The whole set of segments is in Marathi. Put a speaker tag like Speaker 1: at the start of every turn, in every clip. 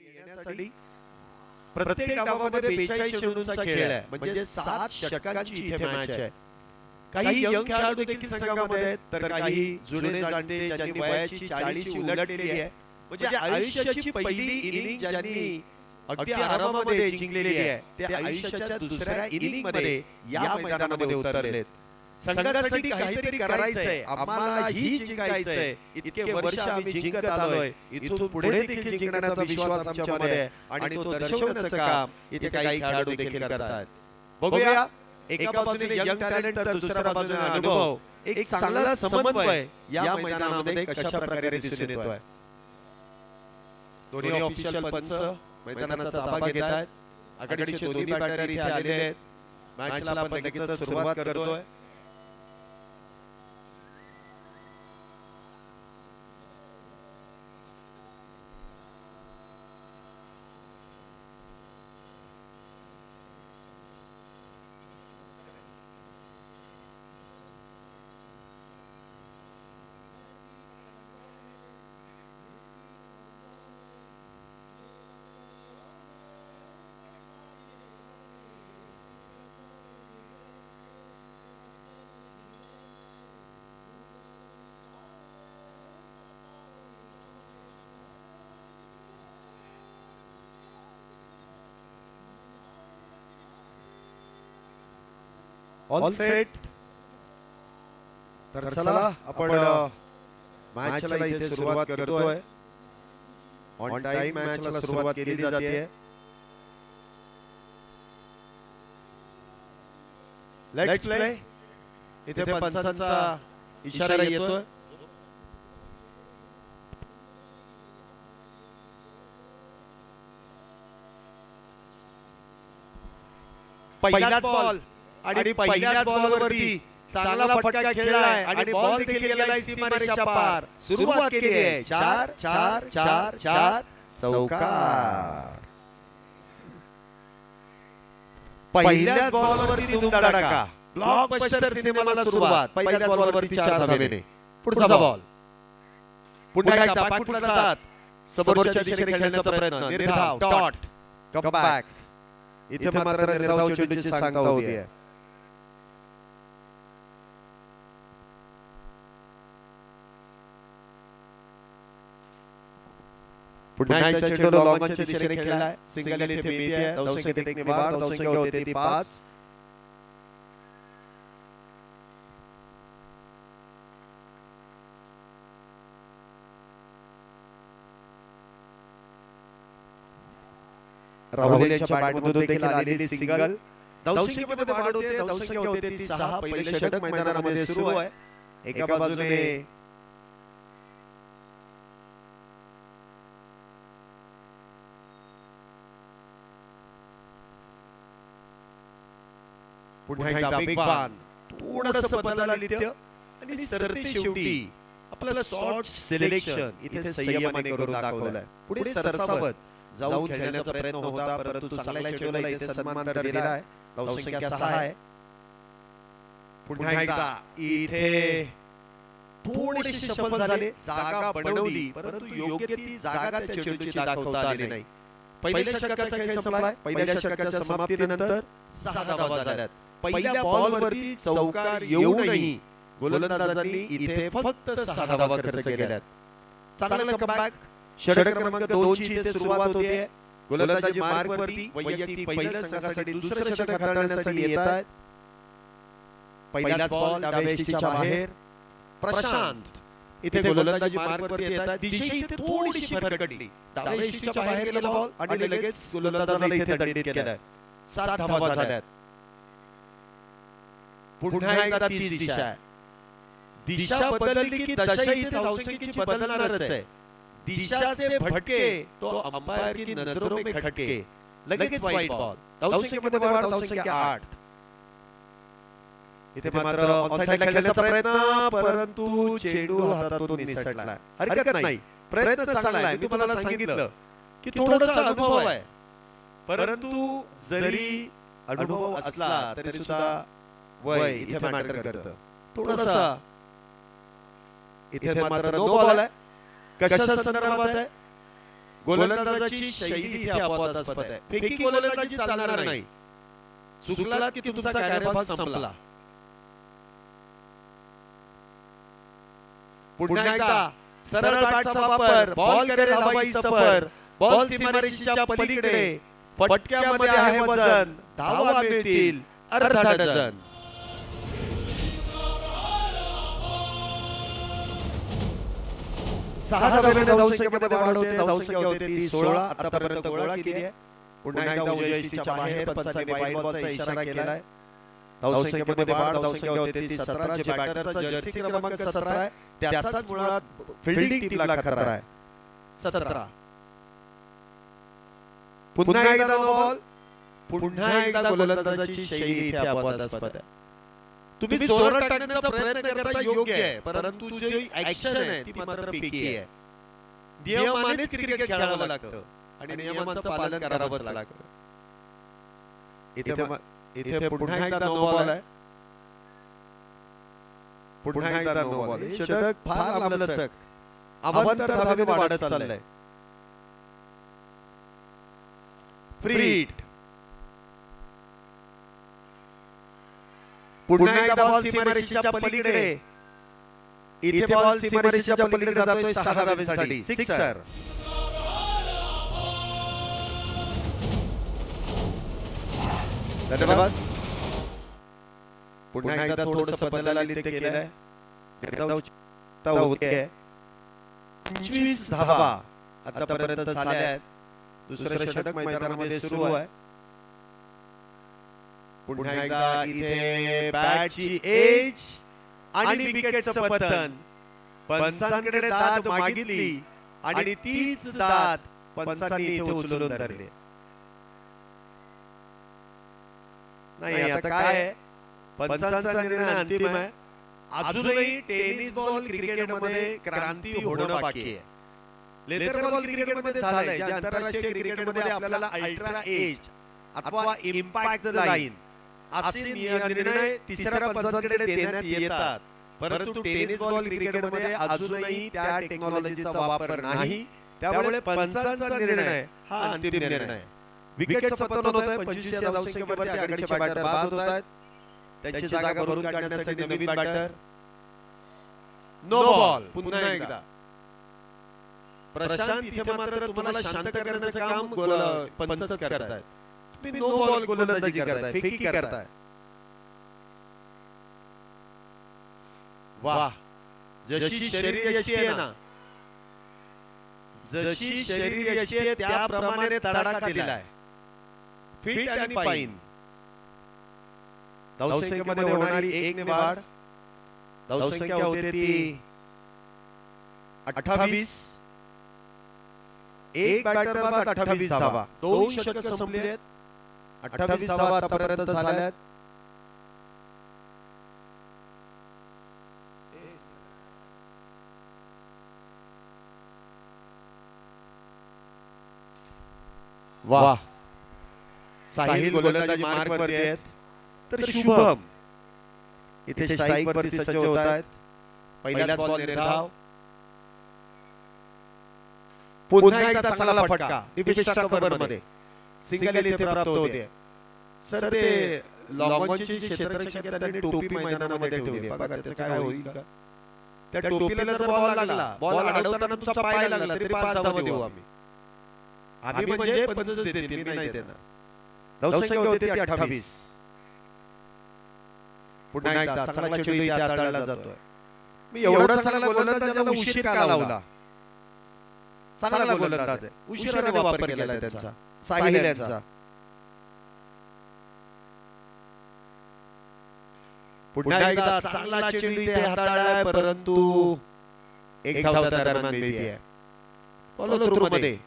Speaker 1: येण्यासाठी प्रत्येक डावामध्ये 42 चेंडूंचा खेळ आहे, म्हणजे 7 षटकांची इथे मॅच आहे. काही यंग खेळाडू देखील संघामध्ये आहेत, तर काही जुने जाणते ज्यांनी वयाची 40 उलटलेली आहे, म्हणजे आयुष्याची पहिली इनिंग ज्यांनी अगदी आरामामध्ये जिंकलेली आहे, ते आयुष्याच्या दुसऱ्या इनिंग मध्ये या मैदानामध्ये उतरलेत. संघासाठी काहीतरी करायचंय, आम्हाला ही जिंकायचंय, इतके वर्ष आम्ही जिंकत आलोय, इथून पुढे देखील जिंकण्याचा विश्वास आमच्यामध्ये आहे आणि तो दर्शवण्याचं काम इथे काही खेळाडू देखील करतात. बघूया, एका बाजूने यंग टॅलेंट तर दुसऱ्या बाजूने अनुभव, एक चांगला समन्वय या मैदानामध्ये कशा प्रकारे दिसून येतोय. दोन्ही ऑफिशियल पंच मैदानाचा ताबा घेत आहेत. आघाडीचे दोन्ही बॅटर इथे आलेले आहेत. मॅचला आपण लगेच सुरुवात करतोय. All set. तर चला आपण मॅचला इथे सुरुवात करतोय. ऑन टाइम मॅचला सुरुवात केली जाते. Let's play. इथे पंचांचा इशारा येतोय. पहिलाच बॉल आणि पहिल्याच बॉलवरती चांगला फटका खेळलाय आणि बॉल देखील गेलाय सीमारेषा पार. सुरुवात केली आहे. 4 4 4 4 चौकार. पहिल्याच बॉलवरती धुमधडाका. ब्लॉकबस्टर सिनेमाला सुरुवात. पहिल्याच बॉलवरती 4 धावेने. पुढचा बॉल पुन्हा एकदा पाठपुढे जात समोरच्या दिशेने खेळण्याचा प्रयत्न. निर्धाव डॉट कम बॅक. इथे मात्र निर्धाव चेंडूची सांगता होतीये. पुन्हा एकदा चेंडू लॉंगच्या दिशेने खेळलाय. सिंगल इथे मिळते. धावसंख्या देखील वाढ. धावसंख्या होते ती 5. राहुल यांच्या बॅटमधून देखील आलेली सिंगल. धावसंख्येमध्ये वाढ होते. धावसंख्या होते ती 6. पहिले षटक मैदानामध्ये सुरू आहे. एका बाजूने पुन्हा एकदा बिग बान. थोडंसं बदललेलं आणि सरते शेवटी आपल्याला शॉट सिलेक्शन इथे संयमाने करून दाखवलाय. पुढे सरसावत जाऊन खेळण्याचा प्रयत्न होता, परंतु चांगल्या चेंडूला इथे सन्मान दिलेला आहे. धावसंख्या 6 आहे. पुन्हा एकदा इथे थोडीशी सफल झाले. जागा बनवली, परंतु योग्य ती जागा त्या चेंडूची दाखवता आली नाही. पहिल्या षटकाचा खेळ संपलाय. पहिल्या षटकाच्या समाप्तीनंतर 6 धावा झाल्यात. पहिल्या बॉलवरती चौकार येऊनही गोलंदाजांनी इथे फक्त 6 धावा खर्च केल्यात. चांगला कमबॅक. षटक क्रमांक 2 ची इथे सुरुवात होते. गोलंदाजी मार्कवरती वैयक्तिक पहिल्या संघासाठी दुसरं षटक हाताळण्यासाठी येतात. पहिलाच बॉल डाव्या यष्टीच्या बाहेर. प्रशांत इथे गोलंदाजी मार्कवरती येतात. दिशा इथे थोडीशी फरकटली. डाव्या यष्टीच्या बाहेर गेला बॉल आणि लगेच गोलंदाजाला इथे दंडित केलाय. 7 धावा झाल्यात. पुन्हा एकदा तीच दिशा आहे. दिशा बदलली की दशा इथे धावसंख्येची बदलणारच आहे. दिशा से भटके तो अंपायर की नजरों में खटके. लगेच वाईड बॉल. धावसंख्येमध्ये वाढ. धावसंख्या 8. इथे मात्र ऑनसाइडला खेळण्याचा प्रयत्न, परंतु चेंडू हातातून निसटला. हरकत नाही, प्रयत्न चांगला आहे. मी तुम्हाला सांगितलं की थोडासा अनुभव आहे, परंतु जरी अनुभव असला तरी सुद्धा वय इथे मॅटर करतं थोडासा. इथे मात्र नो बॉल आहे. कशा संदर्भात आहे? गोलंदाजाची शैली इथे अपवादास्पद आहे. फेकी गोलंदाजी चालणार नाही. चुकलात की तुमचा कार्यभाग संपला. पुन्हा एकदा सरळ बॅटचा वापर, बॉल करेल हवाई सफर, बॉल सीमारेषेच्या पलीकडे, फटक्यामध्ये आहे वजन, धावा मिळतील अर्धा डझन. सहा धाब्याने धावसंख्येमध्ये वाढ होते. धावसंख्या होते ती 16. आतापर्यंत गोळा केली आहे. पुन्हा एकदा उजव्या यष्टीच्या बाहेर पंचाने वाईड बॉलचा इशारा केलाय. धावसंख्येमध्ये वाढ. धावसंख्या होते ती 17. जे बॅटरचा जर्सी क्रमांक 17 आहे त्याचाच मुळात फिल्डिंग टीमला खतरा आहे. 17. पुन्हा एकदा नो बॉल. पुन्हा एकदा गोलंदाजाची शैली इथे अपवादास्पद आहे. तुम्ही जोरात टाकण्याचा प्रयत्न करता योग्य आहे, परंतु जी ऍक्शन आहे ती मात्र फेकी आहे. नियमानेच क्रिकेट खेळावं लागतं आणि नियमांचं पालन करावंच लागतं. इथे पुन्हा एकदा नो बॉल आहे. पुन्हा एकदा नो बॉल. षटक फार लांबलचक अवांतर धावेने वाढत चाललंय. Free hit. पुन्हा एकदा बॉल सीमारेषेच्या पलीकडे. इथे बॉल सीमारेषेच्या पलीकडे जातोय 6 धावांसाठी. सिक्सर. धन्यवाद. पुन्हा एकदा थोडंसं बदलायला केलंय. होते 25 धावा आतापर्यंत झाल्या आहेत. दुसरं षटक मैदानामध्ये सुरू आहे. पुन्हा एकदा इथे बॅटची एज आणि विकेटचं पतन. पंचांकडे दाद मागितली आणि तीच दाद पंचांनी इथे उचलून धरली. नाही आता काय पंचांचा निर्णय अंतिम आहे. अजूनही टेनिस बॉल क्रिकेटमध्ये क्रांती होणं बाकी आहे. लेदर बॉल क्रिकेटमध्ये झालंय. जे आंतरराष्ट्रीय क्रिकेटमध्ये आपल्याला अल्ट्रा एज अथवा इम्पॅक्ट द लाईन असे निर्णय तिसऱ्या पंचांकडे देण्यात येतात, परंतु टेनिस बॉल क्रिकेटमध्ये अजूनही त्या टेक्नॉलॉजीचा वापर नाही. त्यामुळे पंचांचा निर्णय हा अंतिम निर्णय आहे. विकेटचं पतन होत आहे. 25 या धावसंख्येवरती आघाडीचे बॅटर बाद होत आहेत. त्यांची जागा भरून काढण्यासाठी नवीन बॅटर. No ball. पुन्हा एकदा प्रशांत इथे मात्र तुम्हाला शांत करण्याचं काम पंचच करतायत. तुम्ही नो बॉल गोलंदाजी करताय, फेकी करताय. वाह. जशी शरीर यष्टी आहे ना, जशी शरीर यष्टी आहे त्याप्रमाणे तडाखा दिलाय. फिट आणि फाईन. धावसंख्येमध्ये होणारी 1 ने वाढ. धावसंख्या होते ती 28. एक बॅटर बाद 28 धावा. 2 षटक संपली आहेत. 28 धावा आतापर्यंत झाल्यात. वाह. साहिल गोलंदाजी मार्क वरती आहेत, तर शुभम इथे स्ट्राइक वरती सज्ज होत आहेत. पहिलाच बॉल निर्धाव. पुन्हा एकदा चांगला फटका डिपिस्टा कव्हर मध्ये. सिंगल इथे प्राप्त होते. सर ते लॉंगॉनचे जे क्षेत्ररक्षक आहेत त्यांनी टोपी मैदानामध्ये ठेवली. बघा त्याचं काय होईल का. त्या टोपीला जर बॉल लागला, बॉल अडवताना तुमचा पाय लागला तरी 5 धावा देऊ आम्ही. आम्ही म्हणजे पंचच देतील, मी नाही देणार. धावसंख्या होती ती 28. पुन्हा एकदा चांगला चेंडू इथे हाताळला जातोय. मी एवढा चांगला गोलंदाजाला उशीर का लावला. चांगला गोलंदाज आहे. उशिराने वापर केलाय त्यांचा साहिल यांचा. पुन्हा एकदा चांगला चेंडू इथे हाताळलाय, परंतु एक धाव त्या दरम्यान मिळते. फॉलो थ्रू मध्ये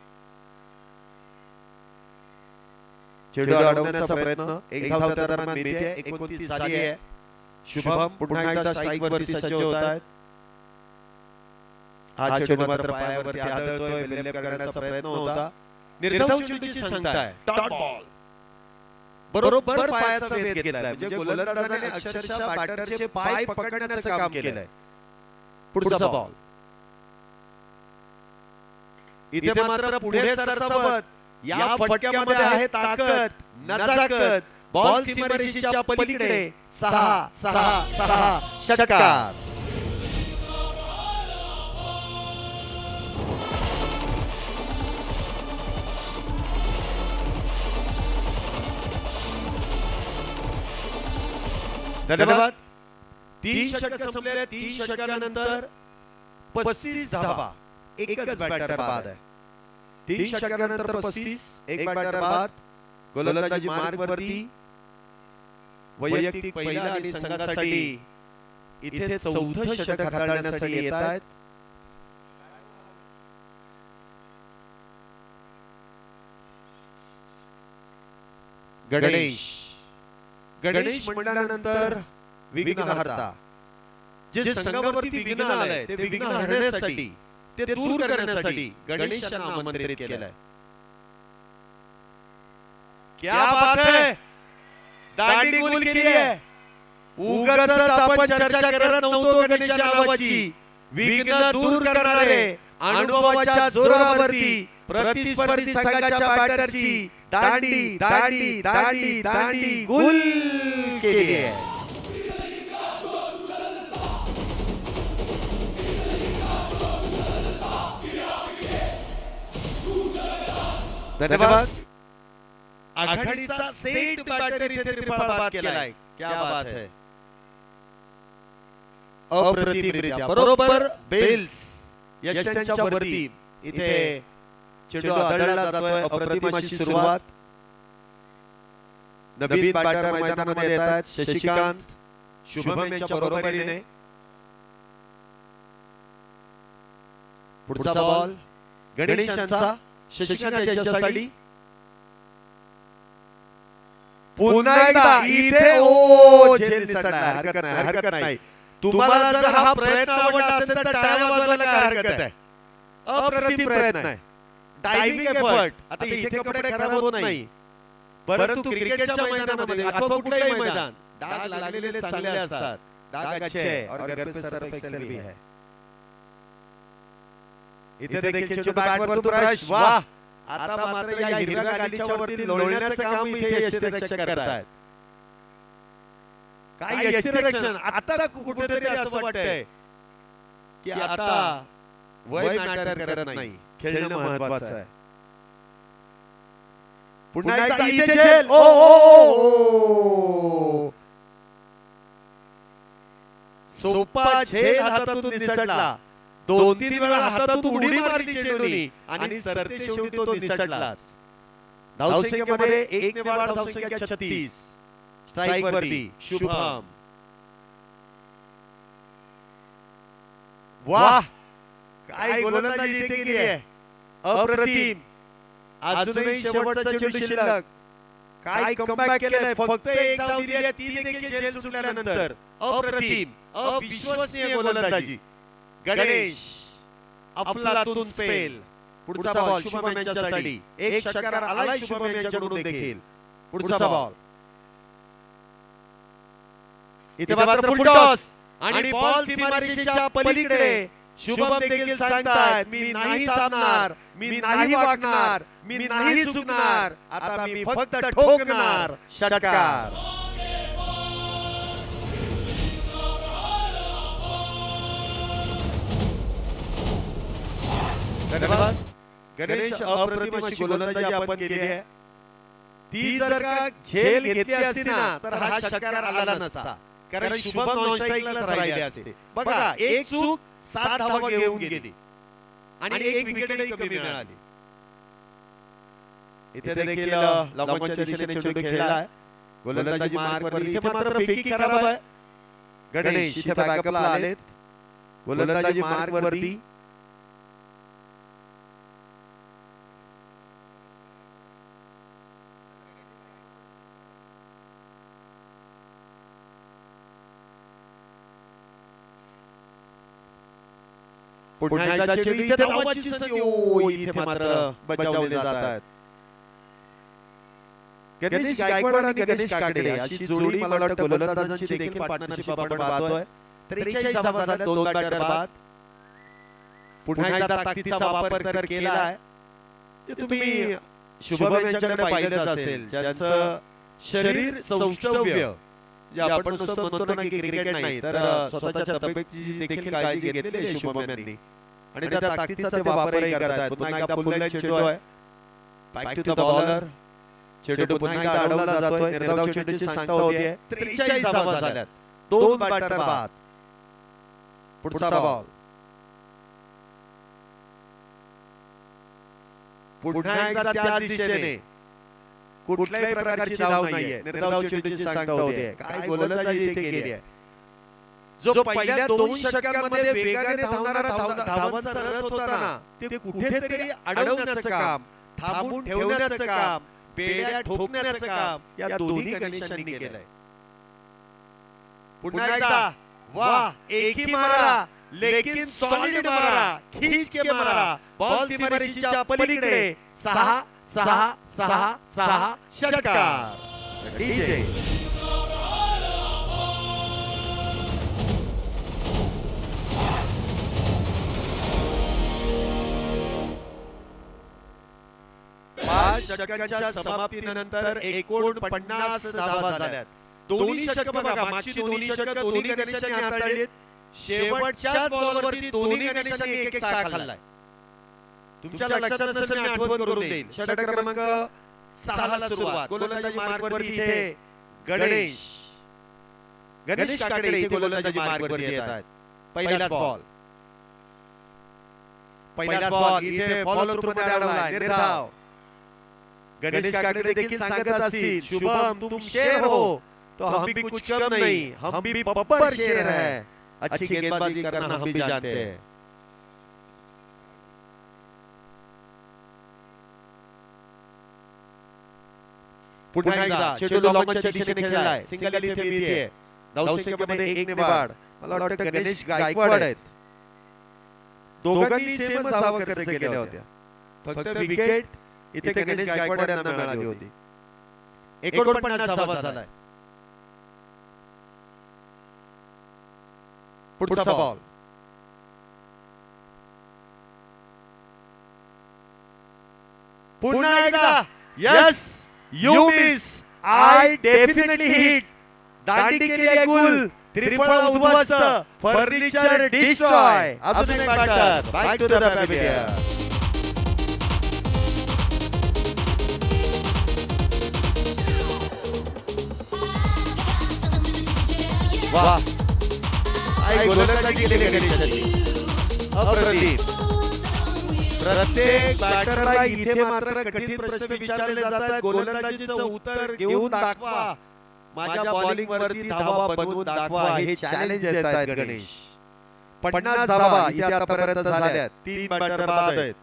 Speaker 1: चेंडू अडवण्याचा प्रयत्न. एक धाव त्या दरम्यान मिळते. 29 झाली आहे. शुभम पुन्हा एकदा स्ट्राइक वरती सज्ज होत आहेत. हा चेंडू मात्र पायावरती आदळतोय. विलंब करण्याचा प्रयत्न होता. निर्धाव चेंडूची संख्या आहे. Dot ball. बरोबर पायाचा वेध घेतलाय. म्हणजे गोलंदाजाने अक्षरशः बॅटरचे पाय पकडण्याचं काम केलंय. पुढचा बॉल. इथे मात्र पुढे सरसावत या फटक्यामध्ये आहे ताकद नजाकत बॉल सीमारेषेच्या पलीकडे 6-6-6 षटकार. धन्यवाद. 3 षटक संपले. 3 षटकानंतर 35 धावा. एकच बॅटर बाद आहे. 3 षटकानंतर 35 एक बॅटर बाद. गोलंदाजी मार्गवरती वैयक्तिक पहिला आणि संघासाठी इथे चौथं षटक हाताळण्यासाठी येत आहेत. गणेश म्हटल्यानंतर विघ्नहर्ता. जे संघावरती विघ्न आलंय ते विघ्न हरण्यासाठी ते दूर करण्यासाठी गणेशांना आमंत्रित केलंय. क्या बात है. दांडी गोल केली आहे. उगाच आपण चर्चा करत नव्हतो गणेशा नावाची. विघ्न दूर करणारे अनुभवाच्या जोरावरती प्रतिस्पर्धी संघाच्या बॅटरची दांडी दांडी दांडी दांडी गोल केली आहे. धन्यवाद. आघाडीचा सेट बॅटर इथे त्रिफळ बाद केलाय. क्या बात है. अप्रतिमरित्या बरोबर बेल्स यष्टांच्या वरती इथे चेंडू आदळला जातोय. अप्रतिम अशी सुरुवात. नवीन बॅटर मैदानामध्ये येतात. शशिकांत शुभम यांच्या बरोबरीने. पुढचा बॉल गणेशांचा. शशिकांत यांच्यासाठी पुन्हा एकदा इथे ओ झेल निसटलाय. हरकत नाही. तुम्हाला जर हा प्रयत्न आवडला असेल तर टाळ्या वाजवायला काय हरकत आहे. अप्रतिम प्रयत्न आहे. Diving effort. आता इथे कपडे खराब होत नाही परंतु क्रिकेटच्या मैदानामध्ये अथवा कुठल्याही मैदान डाग लागलेले चांगले असतात. डाग अच्छे है और घर पे सर्फ एक्सेल भी है. इथे देखील चेंडू बॅटवर तुरश. वाह. आता मात्र या हिरव्या गालीच्या वरती लोळण्याचं काम इथे यष्टिरक्षक करतायत. काय यष्टिरक्षण. आता कुठेतरी असं वाटतंय की आता वय मॅटर करत नाही. खेळणं महत्त्वाचं आहे. पुन्हा एकदा इथे झेल. ओ सोपा झेल हातातून निसटला. 2-3 वेळा हातातून उडी मारली चेंडूनी आणि सरते शेवटी तो निसटलाच. धावसंख्येमध्ये 1 ने वाढ. धावसंख्या 36. स्ट्राइक वरती शुभम. वाह. काय गोलंदाजी इथे केली आहे. अप्रतिम. अजूनही शेवटचा चेंडू शिल्लक. काय कमबॅक केलंय. फक्त एक धाव दिली आहे. ती देखील झेल सुटल्यानंतर अप्रतिम अविश्वसनीय गोलंदाजी. गणेश अफलातून स्पेल. पुढचा बॉल शुभम यांच्यासाठी. एक षटकार आलाय शुभम यांच्याकडून देखील. पुढचा बॉल इथे मात्र फुल टॉस आणि बॉल सीमारेषेच्या पलीकडे. शुभम देखील सांगतायत मी नाही थांबणार. मी नाही वाकणार. मी नाही चुकणार. आता मी फक्त ठोकणार. षटकार. धन्यवाद. गणेश अप्रतिम अशी गोलंदाजी आपण केली आहे. ती जर का झेल घेतली असती ना तर हा षटकार आला नसता. कारण शुभम नॉन स्ट्राइकलाच राहिले असते. बघा एक चूक 7 धावा घेऊन गेली आणि एक विकेटही कमी मिळाली. इथे देखील लॉंगॉनच्या दिशेने चेंडू खेळलाय. गोलंदाजी मार्कवर. इथे मात्र फेकी खराब आहे. गणेश इथे बॅकअपला आलेत. गोलंदाजी मार्कवरती. पुन्हा एकदा चेंडू इथे धावांची संधी. ओ इथे मात्र बचावले जातात. गणेश गायकवाड आणि गणेश काकडे अशी जोडी मला वाटतं गोलंदाजांची देखील पार्टनरशिप आपण पाहतोय. 43 धावा झाल्या. 2 बॅटर बाद. पुन्हा एकदा ताकदीचा वापर तर केलाय. तुम्ही शुभम यांच्याकडे पाहिलंच असेल, ज्यांचं शरीर सौष्ठव्य जे आपण नुसतं म्हणतो ना की क्रिकेट नाही तर स्वतःच्या तब्येतीची देखील काळजी घेतलेली आहे शुभम यांनी आणि त्या ताकदीचा ते वापरही करतात. पुन्हा एकदा फुल लाईन चेंडू आहे, बॅक टू द बॉलर. चेंडू पुन्हा एकदा अडवला जातोय. निर्धाव चेंडूची सांगता होतीये. 43 धावा झाल्यात, 2 बॅटर बाद. पुढचा बॉल पुन्हा एकदा त्याच दिशेने, कुठल्याही प्रकारची धाव नाहीये. निर्धाव चेंडूची सांगता होतीये. काय गोलंदाजी इथे केली आहे. जो पहिल्या 2 षटकांमध्ये वेगाने धावणारा धावांचा रथ होता ना, ते कुठेतरी अडवण्याचं काम, थांबून ठेवण्याचं काम, बेड्या ठोकण्याचं काम या दोन्ही गणेशांनी केलंय. पुन्हा एकदा वाह, एक ही मारा लेकिन सॉलिड मारा, खींच के मारा. बॉल सीमारेषेच्या पलीकडे 6 6 6 6 षटकार. डीजे षटकांच्या समाप्तीनंतर 49 धावा झाल्यात. दोन्ही षटक बघा, मागची दोन्ही षटक दोन्ही गणेशांनी हाताळलीत. शेवटच्याच बॉलवरती दोन्ही गणेशांनी एक एक साहा खाल्लाय. तुमच्या लक्षात नसेल, मी आठवण करून देईल. षटक क्रमांक 6 ला सुरुवात. गोलंदाजी मार्कवरती इथे गणेश काकडे इथे गोलंदाजी मार्कवरती येतात. पहिलाच बॉल इथे फॉलो थ्रू मध्ये अडवलाय. निर्धाव. गणेश काकडे देखील सांगत असतील, शुभम तुम शेर हो तो हम भी कुछ कम नहीं, हम भी बब्बर शेर है. अच्छी गेंदबाजी करना हम भी जानते हैं. पुन्हा एकदा चेंडू लॉंगच्या दिशेने खेळलाय. सिंगल इथे मिळते. धावसंख्येमध्ये 1 ने वाढ. मला वाटतं गणेश गायकवाड आहेत. दोघांनी सेमच धावा खर्च केल्या होत्या. फक्त विकेट इथे गणेश गायकवाड यांना मिळाली होती. 49 धावा झालाय. पुढचा बॉल पुन्हा एकदा. Yes, you miss, I definitely hit. दांडी केली आहे गुल, त्रिफळ उद्ध्वस्त, फर्निचर डिस्ट्रॉय. अजून एक batter, back to the pavilion. वाह, आई गोलंदाजी केली गणेशांनी. अप्रतिम. प्रत्येक बॅटरला इथे मात्र कठीण प्रश्न विचारले जातात. गोलंदाजीचं उत्तर घेऊन दाखवा, माझ्या बॉलिंग वरती धावा बनवून दाखवा, हे चॅलेंज देत आहेत गणेश. 50 धावा इथे आतापर्यंत झाल्यात. 3 बॅटर बाद आहेत.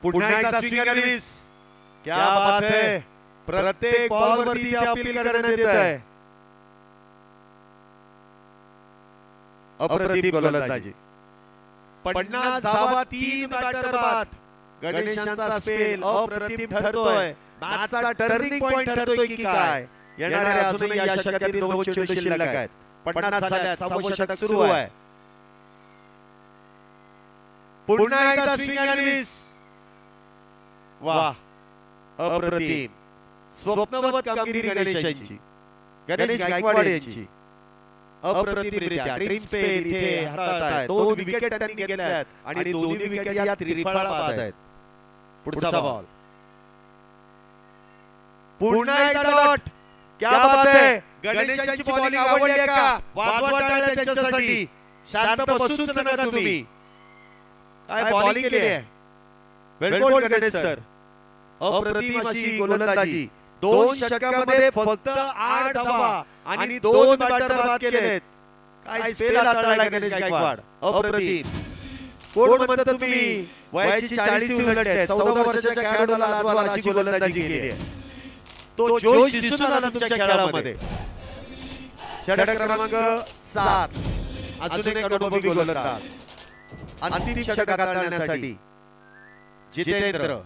Speaker 1: पुन्हा एकदा स्विंग आणि मिस. क्या बात है. प्रत्येक बॉल वरती अपील करण्यात येत आहे. अप्रतिम गोलंदाजी. 50 धावा, 3 बॅटर बाद. गणेशांचा स्पेल अप्रतिम ठरतोय. मॅचचा टर्निंग पॉइंट ठरतोय की काय. येणाऱ्या अजूनही या षटकातील 9 चेंडू शिल्लक आहेत. 50 झाल्यात. 6वं षटक सुरू आहे. पुन्हा एकदा स्विंग आणि मिस. वाह, अप्रतिम. स्वप्नवत कामगिरी गणेशांची, गणेश गायकवाड यांची. अप्रतिमरित्या ड्रीम स्पेल इथे हाताळतायत. 2 विकेट त्यांनी घेतल्या आहेत आणि दोन्ही विकेट या त्रिफळा बाद आहेत. पुढचा बॉल पुन्हा एकदा डॉट. क्या बात है. गणेशांची बॉलिंग आवडली का. वाजवा टाळ्या त्यांच्यासाठी. शांत बसूच नका तुम्ही. काय बॉलिंग केली आहे. वेल बोल्ड गणेश सर. अप्रतिम अशी गोलंदाजी. 2 षटकामध्ये फक्त 8 धावा आणि 2 बॅटर बाद केलेत. काय स्पेल हाताळलाय गणेश गायकवाड. अप्रतिम. कोण म्हणता तुम्ही वयाची 40 उलट आहे. 14 वर्षाच्या खेळाडूला लाजवाल अशी गोलंदाजी केली आहे. तो जोश दिसून आला तुमच्या खेळामध्ये. षटक क्रमांक 7. अजून एक अनुभवी गोलंदाज. अंतिम षटक हाताळण्यासाठी जितेंद्र.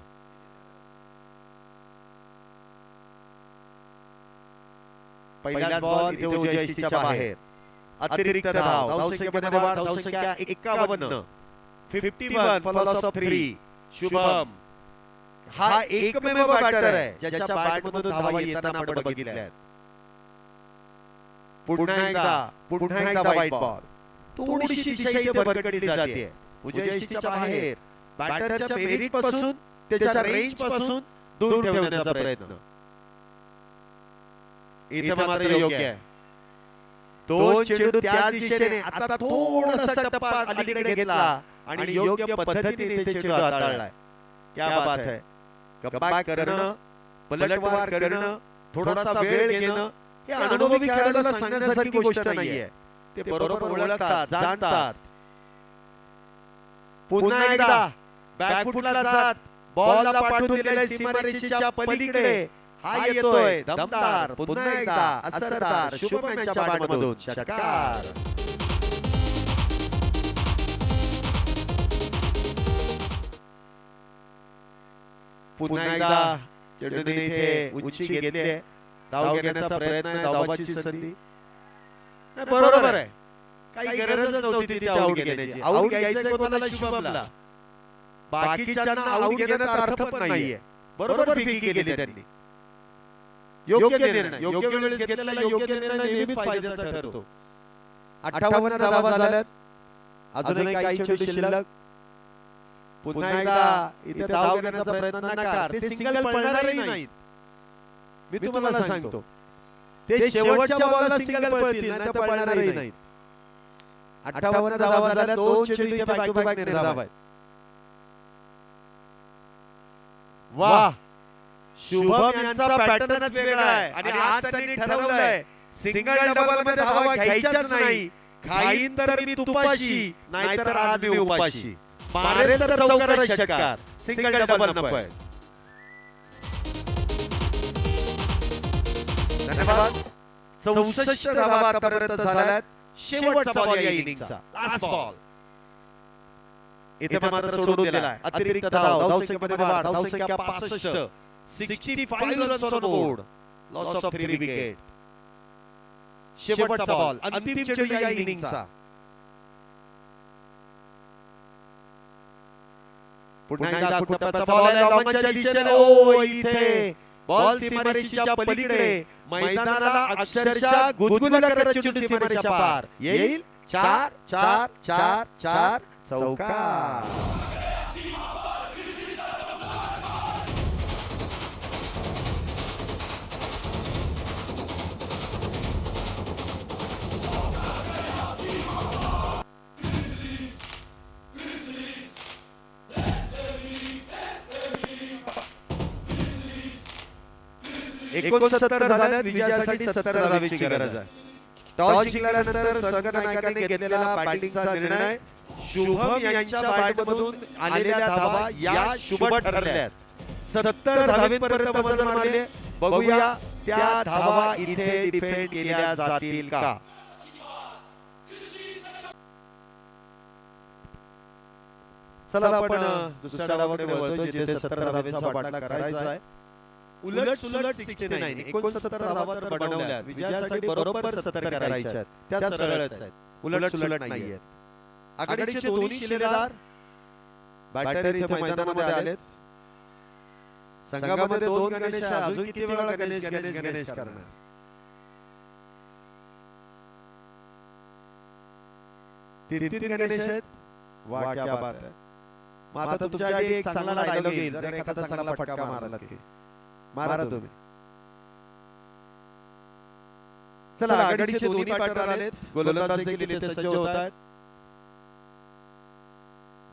Speaker 1: पहिलाच बॉल इथे उजव्या यष्टीच्या बाहेर. अतिरिक्त धाव, धावसंख्येमध्ये वाढ, धावसंख्या 51. 51 फॉर लॉस ऑफ 3. शुभम हा एकमेव बॅटर आहे ज्याच्या बॅटमधून धावा येताना आपण बघितल्या आहेत. पुन्हा एकदा वाईट बॉल. थोडीशी दिशा इथे भरकटली जाते उजव्या यष्टीच्या बाहेर. बॅटरच्या मेरिट पासून त्याच्या रेंज पासून दूर ठेवण्याचा प्रयत्न. इथे मात्र योग्य आहे. दोन चेंडू त्या दिशेने. आता थोडासा टप्पा अलीकडे घेतला आणि योग्य पद्धतीने इथे चेंडू हाताळलाय. क्या बात है. कमबॅक करणं, पलटवार करणं, थोडासा वेळ घेणं हे अनुभवी खेळाडूला सांगण्यासारखी गोष्ट नाहीये. ते बरोबर ओळखतात, जाणतात. पुन्हा एकदा बॅकफुटला जात बॉलला पाठवून दिलेल्या सीमारेषेच्या पलीकडे हा येतोय दमदार. पुन्हा एकदा असरदार शुभम यांच्या बॅटमधून षटकार. पुन्हा एकदा चेंडूने इथे उंची घेतली. धाव घेण्याचा प्रयत्न आहे, धावाची संधी. बरोबर आहे, काही गरजच नव्हती ती आऊट घेण्याची. आऊट घ्यायचं कोणाला शुभमला. बाकीच्यांना आऊट घेण्याचा अर्थ पण नाहीये. बरोबर फिकी केली त्यांनी. योग्य निर्णय, योग्य वेळेस घेतलेला योग्य निर्णय नेहमीच फायद्याचा ठरतो. 58 धावा झाल्यात. अजूनही काही चेंडू शिल्लक. पुन्हा एकदा इथे धाव घेण्याचा प्रयत्न नकार. ते सिंगल पळणारही नाहीत. मी तुम्हाला सांगतो ते शेवटच्या बॉलला सिंगल पळतील, नाही तर पळणारही नाहीत. 58 धावा झाल्या. दोन चेंडू इथे बॅक टू बॅक निर्धाव आहेत. वाह, शुभम यांचा पॅटर्नच वेगळा आहे आणि आज त्यांनी ठरवलंय सिंगल डबल मध्ये धावा घ्यायच्याच नाही. खाईन तर मी तुपाशी, नाहीतर आज मी उपाशी. मारेल तर चौकार षटकार. सिंगल डबल नकोय. धन्यवाद. 64 धावा आतापर्यंत झाल्यात. शेवटचा बॉल या इनिंगचा, लास्ट बॉल. इथे मात्र सोडून दिलाय. अतिरिक्त धाव, धावसंख्येमध्ये वाढ, धावसंख्या 65. 65 runs on board. Loss of 3 wicket. शेवटचा बॉल, अंतिम चेंडू या इनिंगचा. पुन्हा एकदा कुटप्पाचा बॉल आहे लॉंगच्या दिशेने. ओ, इथे बॉल सीमारेषेच्या पलीकडे. मैदानाला अक्षरशः गुदगुल्या करत चेंडू सीमारेषेच्या पार येईल. 4 4 4 4 चौकार. एकोणसत्तर झाल्यात. विजयासाठी 70 धावेची गरज आहे. टॉस जिंकल्यानंतर संघनायकांनी घेतलेला बॅटिंगचा निर्णय. शुभम यांच्या बॅटमधून आलेल्या धावा या शुभ ठरल्यात. 70 धावेपर्यंत मजल मारले. बघूया त्या धावा इथे डिफेंड केल्या जातील का. चला आपण दुसऱ्या डावाकडे वळतो जिथे 70 धावेचा बाटला करायचा आहे. उलट सुलट 69 69 धावा तर बनवल्या. विजयासाठी बरोबर 70 करायच्या आहेत. त्या सरळच आहेत, उलट सुलट नाहीयेत. आघाडीचे दोन्ही शिलेदार बॅटर इथे मैदानामध्ये आलेत. संघामध्ये 2 गणेश आहे. अजून किती वेळा गणेश गणेश गणेश करणार. तीन गणेश आहेत. वाह, क्या बात है. मग आता तुमच्यासाठी एक चांगला डायलॉग येईल. जर एखादा चांगला फटका मारला की मारा तुम्ही. चला, आघाडीचे दोन्ही पार्टनर आलेत. गोलंदाज देखील इथे सज्ज होत आहेत.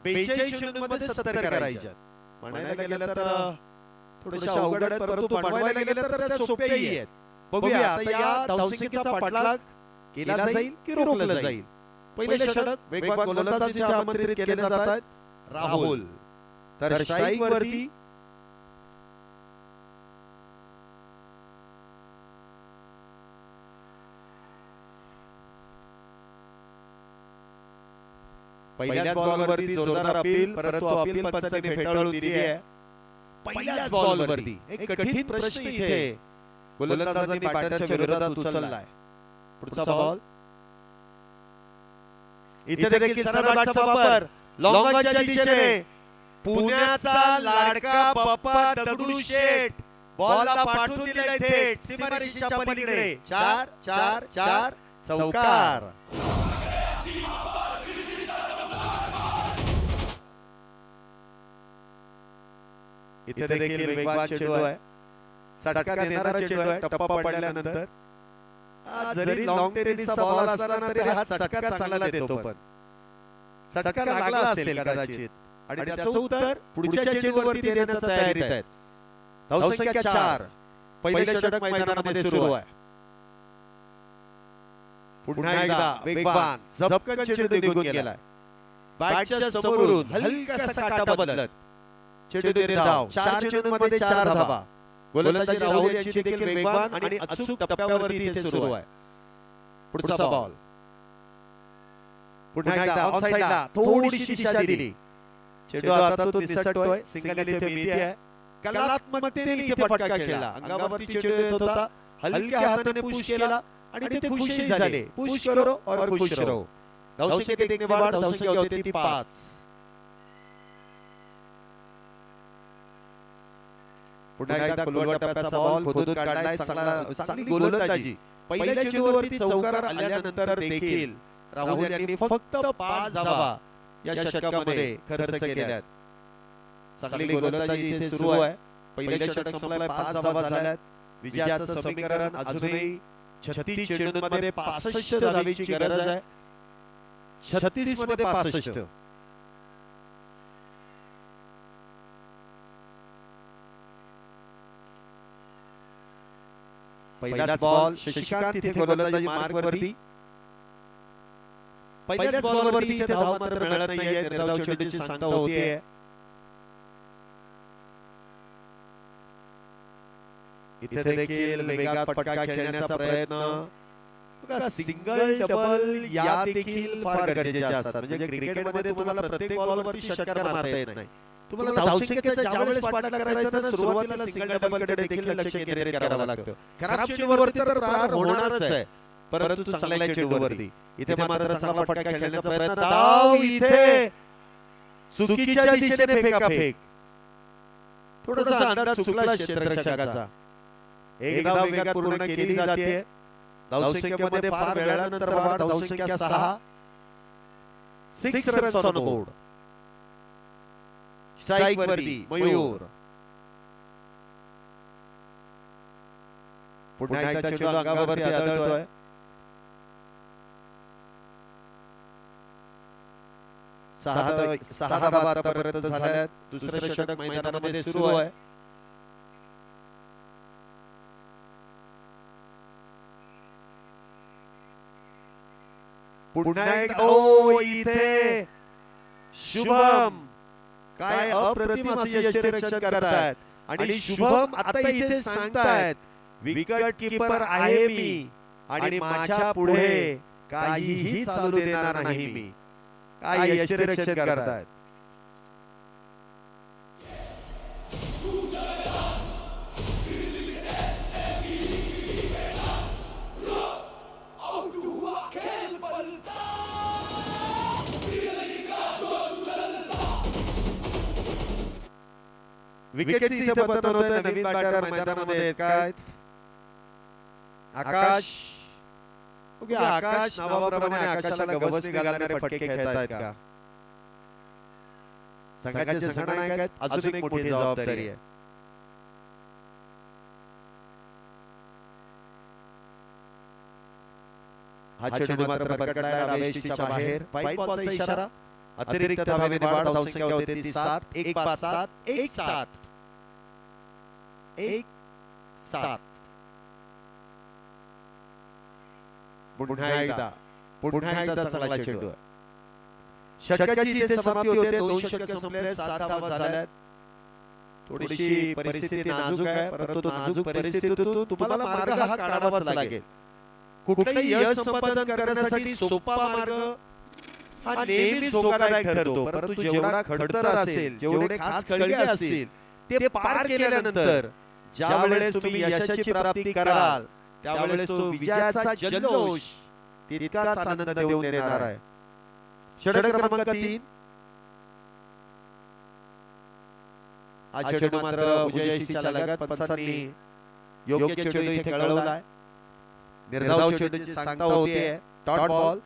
Speaker 1: 42 मध्ये 70 करायच्या. म्हणायला गेलं तर थोडेसे अवघड आहेत, परंतु बनवायला गेलं तर त्या सोप्याही आहेत. बघूया आता या धावसंख्येचा पाठलाग केला जाईल की रोखला जाईल. पहिले षटक वेगवान गोलंदाज इथे आमंत्रित केले जात आहेत. राहुल तर स्ट्राईक वरती. पहिल्याच बॉलवरती जोरदार अपील, परंतु अपील पंचांनी फेटाळून दिली आहे. पहिल्याच बॉलवरती एक कठीण प्रश्न इथे. गोलंदाजांनी बॅटरच्या विरोधात उचललाय. पुढचा बॉल. इथे देखील सरळ बॅटचा वापर. लॉंगच्या दिशेने पुण्याचा लाडका बाप्पा दगडूशेठ बॉलला पाठवून दिलाय थेट सीमारेषेच्या पलीकडे. 4-4-4 चौकार. इथे देखील वेगवान चेंडू आहे. चटका देणारा चेंडू आहे टप्पा पडल्यानंतर. जरी लॉंग टेनिसचा बॉल असला तरी हा चटका चांगला देतो. पण चटका लागला असेल कदाचित आणि त्याचं उत्तर पुढच्या चेंडूवरती देण्याचा तयारीत आहेत. धावसंख्या 4. पहिले षटक मैदानामध्ये सुरू आहे. पुन्हा एकदा वेगवान झपकन चेंडू निघून गेलाय. बॅटच्या समोरून हलकासा काटा बदलत चेंडू देत धाव. 4 चेंडूंमध्ये 4 धावा. गोलंदाजी राहुल यांची देखील वेगवान आणि अचूक टप्प्यावरती इथे सुरू आहे. पुढचा बॉल. पुन्हा एकदा ऑन साइडला थोडीशी दिशा दिली. चेंडू आता तो निसटतोय. सिंगल इथे मिळते आहे. कलात्मकतेने इथे फटका खेळला. अंगावरती चेंडू येत होता. हलक्या हाताने पुश केला आणि ते खुशही झाले. पुश करो और खुश रहो. धावसंख्या देखील वाढ. धावसंख्या होती ती 5. पुन्हा एकदा खोलवर टप्प्याचा बॉल खोदून काढलाय. चांगली गोलंदाजी. पहिल्या चेंडूवरती चौकार आल्यानंतर देखील राहुल यांनी फक्त 5 धावा या षटकामध्ये खर्च केल्यात. चांगली गोलंदाजी इथे सुरू आहे. पहिल्या षटक संपलाय. 5 धावा झाल्यात. विजयाचं समीकरण अजूनही 36 चेंडूंमध्ये 65 धावेची गरज आहे. 36 मध्ये 65. पहिलाच बॉल. शशिकांत इथे गोलंदाजी मार्कवरती. पहिल्याच बॉलवरती इथे धाव मात्र मिळत नाहीये. निर्धाव चेंडूची सांगता होतीये. इथे देखील वेगात फटका खेळण्याचा प्रयत्न. सिंगल डबल या देखील फार गरजेच्या असतात. म्हणजे क्रिकेटमध्ये तुम्हाला प्रत्येक बॉलवरती षटकार मारता येत नाही. तुम्हाला धावसंख्येचा ज्यावेळेस पाठलाग करायचा ना सुरुवातीला सिंगल डबल कडे देखील लक्ष केंद्रित करावं लागतं. खराब चेंडूवरती तर प्रहार होणारच आहे. परंतु चांगल्या चेंडूवरती इथे मात्र चांगला फटका खेळण्याचा प्रयत्न. धाव इथे चुकीच्या दिशेने फेकाफेक. थोडासा अंदाज चुकला क्षेत्ररक्षकाचा. एकदा वेगात पूर्ण केली जाते. धावसंख्येमध्ये फार वेळानंतर वाढ. धावसंख्या 6. 6 रन्स ऑन बोर्ड. स्ट्राइक वरती मयूर. पुन्हा एकदा चेंडू अंगावरती आदळतोय. 6 धावा आतापर्यंत झाल्यात. दुसरं षटक मैदानामध्ये सुरू आहे. पुन्हा एक इथे शुभम काय अप्रतिम असे यष्टिरक्षण करतायत. आणि शुभम आता इथे सांगतायत विकेट कीपर आहे मी आणि माझ्या पुढे काहीही चालू देणार नाही मी. काय यष्टिरक्षण करतायत. विकेटची इथे पतन होते. नवीन बॅटर मैदानामध्ये आहेत. काय आकाश. आकाश नावाप्रमाणे आकाशाला गवसणी घालणारे फटके खेळतायत का. संघाचे संघनायक आहेत. अजून एक मोठी जबाबदारी आहे. हा चेंडू मात्र भरकटला रावेष्टीच्या बाहेर. व्हाईट बॉलचा इशारा. अतिरिक्त धावेने वाढ. धावसंख्या होते ती 7. 1-5-7 1-7 1-7. पुन्हा एकदा चांगला चेंडू. षटकाची इथे समाप्ती होते. 2 षटक संपले. 7 धावा झाल्यात. थोडीशी परिस्थिती नाजूक आहे. परंतु नाजूक परिस्थितीतून तुम्हाला मार्ग हा काढावाच लागेल. कुठलेही यश संपादन करण्यासाठी सोपा मार्ग हा नेहमीच धोकादायक ठरतो. परंतु जेवढा खडतर असेल, जेवढे खास खळगे असतील ते पार केल्यानंतर ज्यावेळेस तुम्ही यशाची प्राप्ती कराल त्यावेळेस तो विजयाचा जल्लोष तितकाच आनंद देऊन देणार आहे. षटक क्रमांक 3. हा चेंडू मात्र उजयश्रीच्या लगत पंचांनी योग्य चेंडू इथे खेळवलाय. निर्धाव चेंडूची सांगता होतीये डॉट बॉल.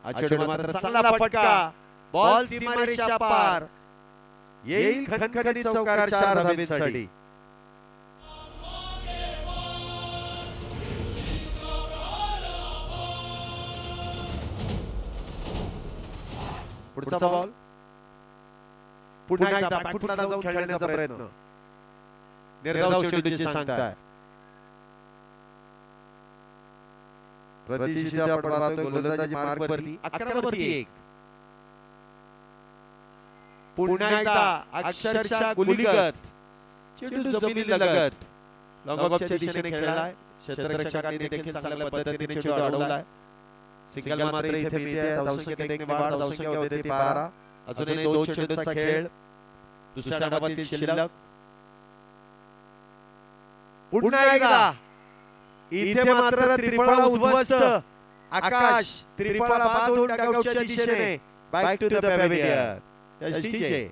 Speaker 1: हा चेंडू मात्र चांगला फटका. बॉल सीमारेषा पार. येईल खणखणीत चौकार 4 धावेसाठी. पुढचा बॉल. पुन्हा एकदा बॅकफुटला जाऊन खेळण्याचा प्रयत्न. निर्धाव चेंडूची सांगताय. प्रतिष्ठा आपण पाहतोय गोलंदाजी मार्कवरती 11 वरती 1. पुन्हा एकदा अक्षरशः गुलीगत चेंडू जमिनीला लगत लॉंगऑफच्या दिशेने खेळलाय. क्षेत्ररक्षकांनी देखील चांगल्या पद्धतीने चेंडू अडवलाय. सिंगल मात्र इथे मिळते. धावसंख्येत 1 ने वाढ. धावसंख्या होते 12. अजूनही 2 चेंडूंचा खेळ दुसऱ्या डावातील शिल्लक. पुन्हा एकदा इथे मात्र त्रिफळा उद्ध्वस्त. आकाश त्रिफळा बांधून डगआउटच्या दिशेने. Back to the pavilion. STJ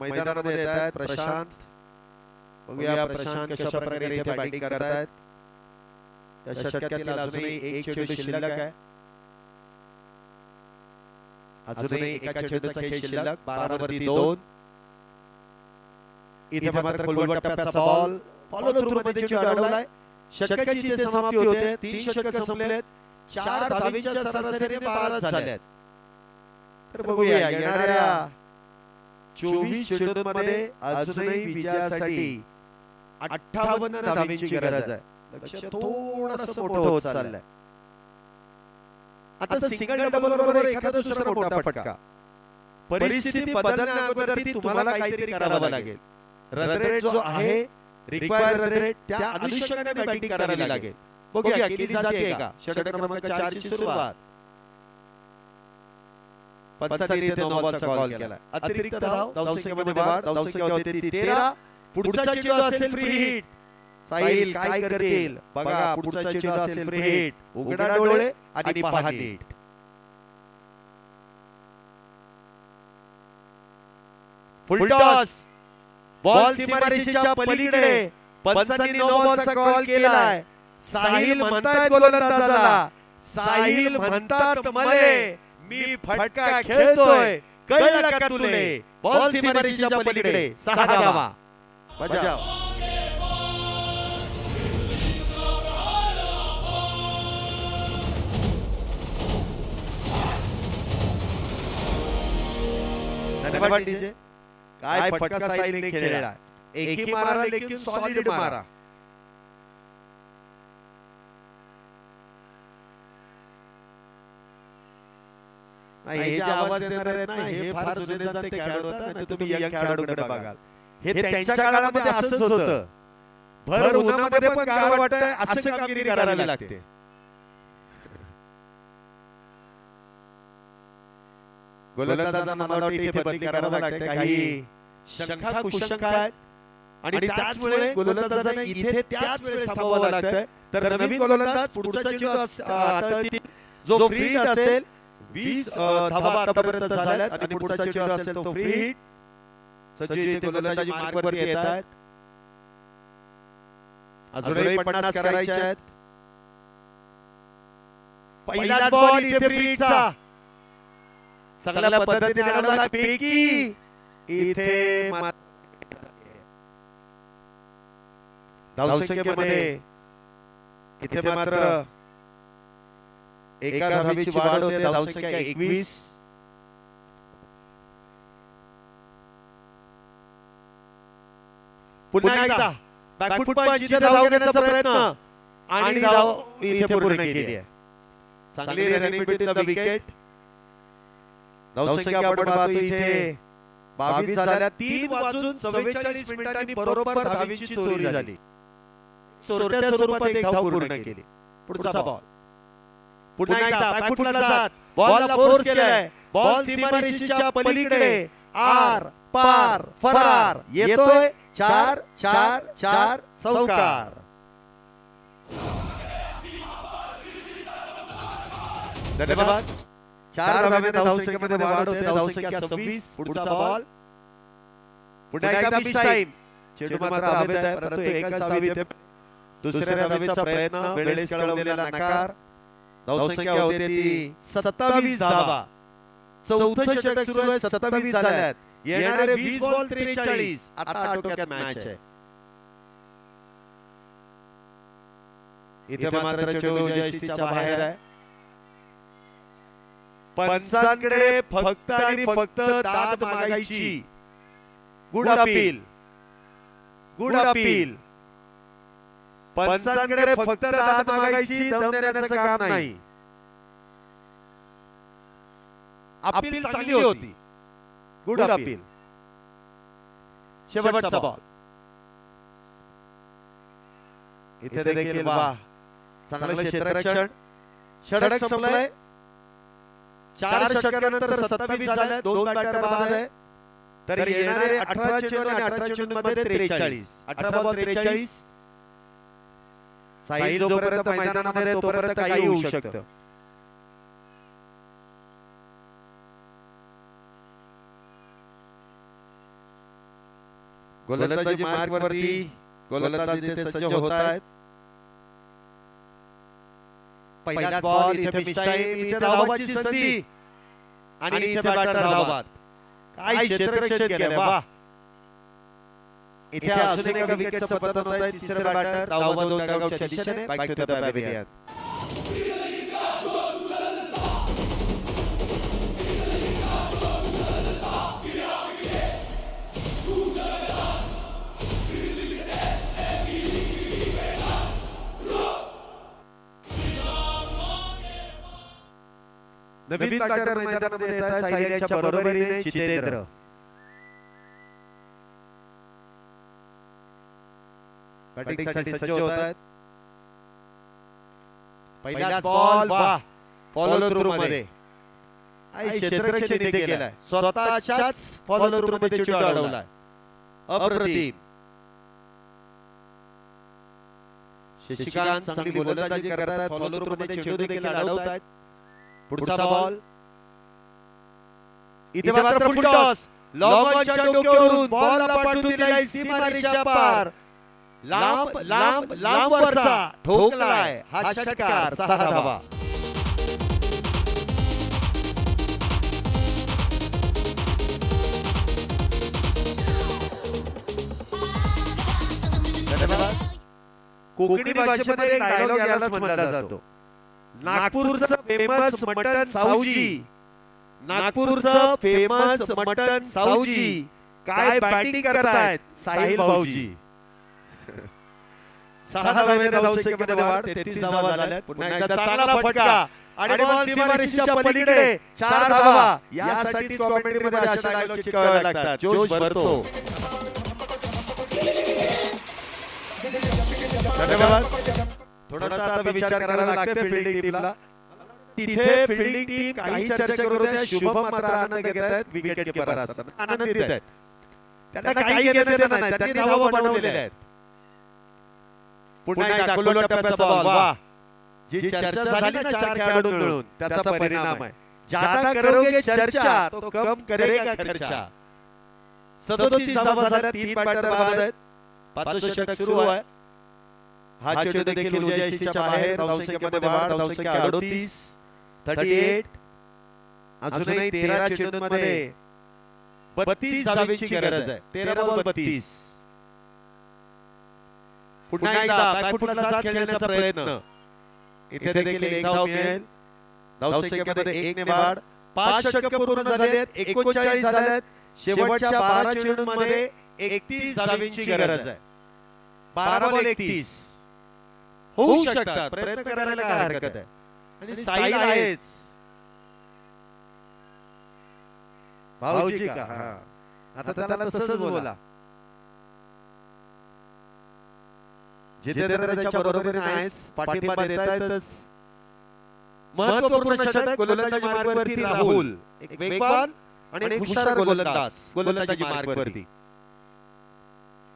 Speaker 1: मैदानामध्ये येत आहेत प्रशांत. बघूया प्रशांत कशा प्रकारे इथे बॅटिंग करतायत. या षटकातील अजूनही 1 चेंडू शिल्लक आहे. अजूनही एका चेंडूचा खेळ शिल्लक. 12 वरती 2. इथे मात्र खोलवर टप्प्याचा बॉल. फॉलो थ्रू मध्ये चेंडू अडवलाय. षटकाची इथे समाप्ती होते. 3 षटक संपलेत. 4 धावेच्या सरासरीने 12 झाल्यात. तर बघूया येणाऱ्या 24 चेंडूंमध्ये अजूनही विजयासाठी 58 धावेची गरज आहे. लक्ष थोडंसं मोठं होत चाललंय. आता सिंगल डबल बरोबर एखादा दुसरा मोठा फटका. परिस्थिती बदलण्या अगोदर तुम्हाला काहीतरी करावं लागेल. रन रेट जो आहे रिक्वायर्ड रन रेट त्या अनुषंगाने बॅटिंग करावी लागेल. बघूया केली जाते का. षटक क्रमांक 4 ची सुरुवात. पंचांनी इथे 9 बॉलचा कॉल केला. अतिरिक्त धाव. धावसंख्येमध्ये वाढ. धावसंख्या होते 13. पुढचा चेंडू असेल फ्री हिट. साहिल काय करतील बघा. पुढचा चेंडू असेल फ्री हिट. उघडा डोळे आणि पहा नीट. फुल टॉस. बॉल सीमारेषेच्या पलीकडे. पंचांनी 9 बॉलचा कॉल केलाय. साहिल म्हणतात गोलंदाजाला. साहिल म्हणतात मले मी फटका खेळतोय. कळलं का तुले. बॉल सीमारेषेच्या पलीकडे. 6 धावा. बजाव. धन्यवाद डीजे. काय फटका साहिलने खेळला. एक ही मारा लेकिन सॉलिड मारा. हे जे आवाज देणार आहेत ना हे फार जुने जाणते खेळाडू होतात. नाही तुम्ही यंग खेळाडूकडे बघाल. हे त्यांच्या काळामध्ये असंच होतं. भर उन्हामध्ये पण गार वाटतंय असं कामगिरी करावी लागते. गोलंदाजांना मला वाटतं इथे बदली करावं लागते. काही शंका कुशंका आहेत आणि त्याचमुळे गोलंदाजांना इथे त्याच वेळेस थांबावं लागतंय. तर नवीन गोलंदाज पुढचा चेंडू जो फ्री हिट असेल 20 धावा आतापर्यंत झाल्यात आणि पुढचा चेंडू असेल तो फ्री हिट. संजू इथे गोलंदाजी मार्कवरती येत आहेत. अजूनही 50 करायचे आहेत. पहिलाच बॉल इथे फ्री हिटचा. चांगल्या पद्धतीने अडवला पैकी. इथे धावसंख्येमध्ये इथे मात्र एका धावेची वाढ होते. धावसंख्या 21. पुन्हा एकदा बॅकफूट पंच इथे धाव घेण्याचा प्रयत्न आणि धाव इथे पूर्ण केली आहे. चांगली रनिंग बिटवीन द विकेट. धावसंख्या आपण पाहतो इथे 22 झाल्या. 3 वाजून 44 मिनिटांनी बरोबर धावीची चोरी झाली. चोरट्या स्वरूपात एक धाव पूर्ण केली. पुढचा बॉल पुन्हा एकदा बॅकफूटला जात बॉलला फोर्स केलाय. बॉल सीमारेषेच्या पलीकडे आर पार फरार येतोय. 4-4-4 चौकार. धन्यवाद. 4 धावांनी धावसंख्येमध्ये वाढ होते. धावसंख्या 26. पुढचा बॉल पुन्हा एकदा मिस टाइम. चेंडू मात्र हवेत आहे परंतु एकाच धावी इथे. दुसऱ्या धावेचा प्रयत्न वेळेस कळवलेला नकार. धावसंख्या होते ती 27 धावा. चौथं षटक सुरू आहे. 27 झाल्यात. येणारे 20 बॉल 43. आता आटोक्यात मॅच आहे. इथे मात्र चेंडू जयस्तीच्या बाहेर आहे. पंचांकडे फक्त आणि फक्त दाद मागायची. Good appeal good appeal. पंचांकडे फक्त दाद मागायची. दम देण्याचं काम नाही. अपील चांगली होती. Good appeal. शेवटचा बॉल इथे देखील वाह चांगलं क्षेत्ररक्षण. षटक संपलंय. 4 षटकानंतर 27 झाले. 2 बॅटर बाद आहे. तर येणारे 18 चेंडू आणि 18 चेंडूंमध्ये 43. 18 बॉल 43. साहिल जोपर्यंत मैदानामध्ये तोपर्यंत काही होऊ शकतं. गोलंदाजी मार्गवरती गोलंदाज इथे सज्ज होत आहेत. पहिलाच बॉल इथे मिस टाइम. इथे धावाची संधी आणि इथे बॅटर धावबाद. काय क्षेत्ररक्षण केलं. वाह. इथे अजून एका विकेटचं पतन होत आहे. तिसरे बॅटर धावबाद 2 गावच्या दिशेने. Back to the pavilion. नवीन बॅटर मैदानामध्ये येत आहेत. साहिल यांच्या बरोबरीने जितेंद्र. बॅटिंगसाठी सज्ज होत आहेत. पहिलाच बॉल वाह फॉलो थ्रू मध्ये. क्षेत्ररक्षण इथे केलाय. स्वतःच्याच फॉलो थ्रू मध्ये चेंडू अडवलाय. अप्रतिम. शशिकांत चांगली गोलंदाजी करतात. फॉलो थ्रू मध्ये चेंडू देखील अडवतात. पुढचा बॉल इथे मात्र फुल टॉस. लॉंगॉनच्या डोक्यावरून बॉलला पाठवून दिलाय सीमारेषा पार. लांब लांब लांबवरचा ठोकलाय. हा षटकार. 6 धावा. कोकणी भाषेमध्ये एक डायलॉग यालाच म्हटला जातो. नागपूरचं फेमस मटन साऊजी. नागपूरचं फेमस मटन साऊजी. काय बॅटिंग करतायत साहिल भाऊजी. 6 धावांनी धावसंख्येमध्ये वाढ. 33 धावा झाल्यात. पुन्हा एकदा चांगला फटका आणि बॉल सीमारेषेच्या पलीकडे. 4 धावा. यासाठीच कॉमेंट्रीमध्ये अशा डायलॉग चिटकावे लागतात. जोश भरतो. धन्यवाद. थोडासा आता विचार करायला लागते फिल्डिंग टीमला. तिथे फिल्डिंग टीम काही चर्चा करू द्या. शुभम मात्र आनंद घेत आहेत. विकेट कीपर असताना आनंदित आहेत. त्यांना काही घेणं नाही. त्यांनी धावा बनवलेल्या आहेत. पुन्हा एकदा खुल्या टप्प्याचा बॉल. वाह. जी चर्चा झाली ना 4 खेळाडू मिळून त्याचा परिणाम आहे. ज्यादा करोगे चर्चा तो कम करेगा खर्चा. 37 धावा झाल्या. 3 बॅटर बाद आहेत. 5चं षटक सुरू आहे. हा चेंडू देखील उजयस्तीच्या बाहेर. धावसंख्येमध्ये वाढ. धावसंख्या 38. 38. अजूनही 13 चेंडूंमध्ये 32 धावेची गरज आहे. 13 बॉल 32. पुन्हा एकदा बॅकफूटला जात खेळण्याचा प्रयत्न. इथे देखील एक धाव मिळेल. धावसंख्येमध्ये 1 ने वाढ. 5 षटक पूर्ण झाले आहेत. 39 झाले आहेत. शेवटच्या 12 चेंडूंमध्ये 31 धावींची गरज आहे. 12 बॉल 31 होऊ शकतात. प्रयत्न करायला काय हरकत आहे. आणि साहिल आहेच. भाऊजी का आता त्याला तसंच बोला. जितेंद्र त्याच्या बरोबरीने आहेच, पाठिंबा देतायतच. महत्त्वपूर्ण षटक गोलंदाजी मार्गावरती राहुल, एक वेगवान आणि हुशार गोलंदाज गोलंदाजी मार्गावरती.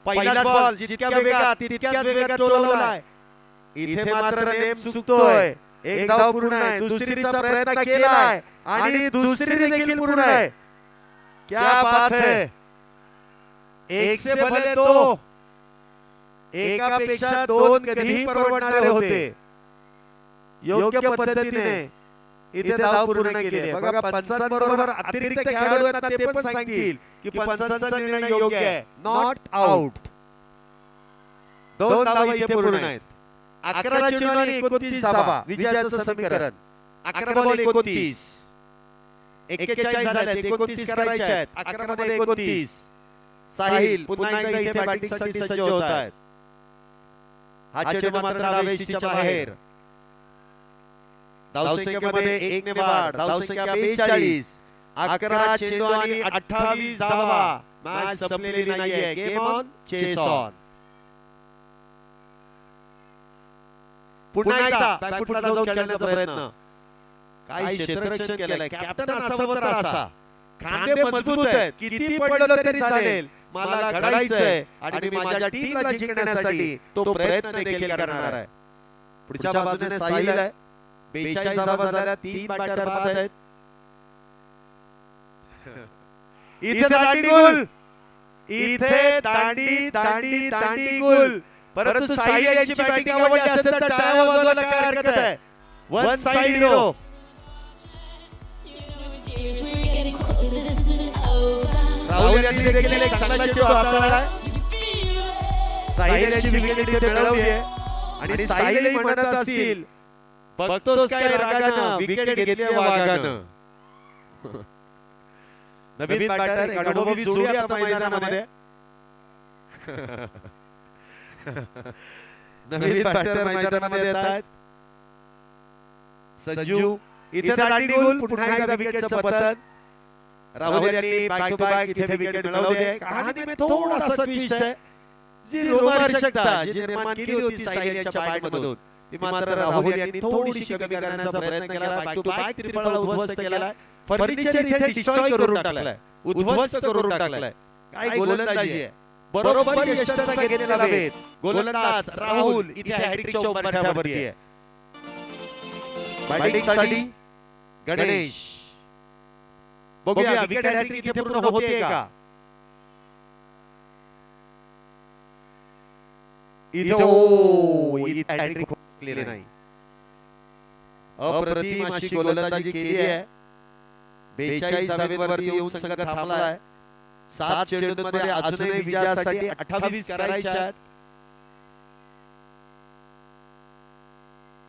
Speaker 1: पहिलाच बॉल जितक्या वेगात तितक्याच वेगात टोलवलाय. इथे मात्र नेम चुकतोय. एक धाव पूर्ण आहे. दुसरीचा प्रयत्न केलाय आणि दुसरी देखील पूर्ण आहे. क्या बात है. एक से भले दो, एकापेक्षा दोन कधीही परवडणारे होते. योग्य पद्धतीने इथे धाव पूर्ण केली आहे. बघा पंचांबरोबर अतिरिक्त खेळाडू आहेत ते पण सांगतील की पंचांचा निर्णय योग्य आहे. Not out. 2 धावा इथे पूर्ण आहेत. 11 चेंडू आणि 29 धावा विजयाचं समीकरण. 11 बॉल 29. 41 झाले. 29 करायचे आहेत. 11 मध्ये 29. साहिल पुन्हा एकदा इथे बॅटिंगसाठी सज्ज होत आहेत. हा चेंडू मात्र डावेशीच्या बाहेर. धावसंख्येमध्ये 1 ने वाढ. धावसंख्या 42. 11 चेंडू आणि 28 धावा. मॅच संपलेली नाहीये. Game on, chase on. पुन्हा एकदा बॅकफुटला जाऊन खेळण्याचा प्रयत्न. काय क्षेत्ररक्षण केलंय. कॅप्टन असावं तर असा. खांदे मजबूत आहेत. किती पडलं तरी चालेल. मला घडायचंय आणि मी माझ्या टीमला जिंकण्यासाठी तो प्रयत्न देखील करणार आहे. पुढच्या बाजूने साहिल आहे. 42 धावा झाल्या. 3 बॅटर बाद आहेत. इथे दांडी गुल. इथे दांडी दांडी दांडी गुल. परंतु साहिल यांची बॅटिंग आवडली असेल तर टाळ्या वाजवायला काय हरकत आहे. One side hero. राहुल यांनी देखील एक चांगला चेंडू हाताळला. साहिल यांची विकेट इथे मिळवली आहे आणि साहिलही म्हणत असतील बघतोस काय रागानं विकेट घेतली वागानं. नवीन बॅटर एक अनुभवी जोडी आता मैदानामध्ये. नवीन बॅटर मैदानामध्ये येत आहेत. संजू इथे दांडी गुल. पुन्हा एकदा विकेटचं पतन. राहुल यांनी बॅक टू बॅक इथे विकेट मिळवली आहे. कहाणी में थोडासा ट्विस्ट है. जी रोमांचकता जी निर्माण केली होती साहिल यांच्या बॅटमधून ती मात्र राहुल यांनी थोडीशी कमी करण्याचा प्रयत्न केला. बॅक टू बॅक त्रिफळा उद्ध्वस्त केलाय. फर्निचर इथे डिस्ट्रॉय करून टाकलाय. उद्ध्वस्त करून टाकलाय. काय गोलंदाजी आहे. बरोबर यष्टीचा घेतलेला वेध. गोलंदाज राहुल इथे हॅट्रिकच्या उंबरठ्यावरती आहे. बॅटिंगसाठी गणेश. बघूया विकेट हॅट्रिक इथे पूर्ण होते का. इथे हॅट्रिक केली नाही. अप्रतिम अशी गोलंदाजी केली आहे. 42 धावेवरती येऊन संघ थांबला आहे. 7 चेंडूंमध्ये अजूनही विजयासाठी 28 करायचे आहेत.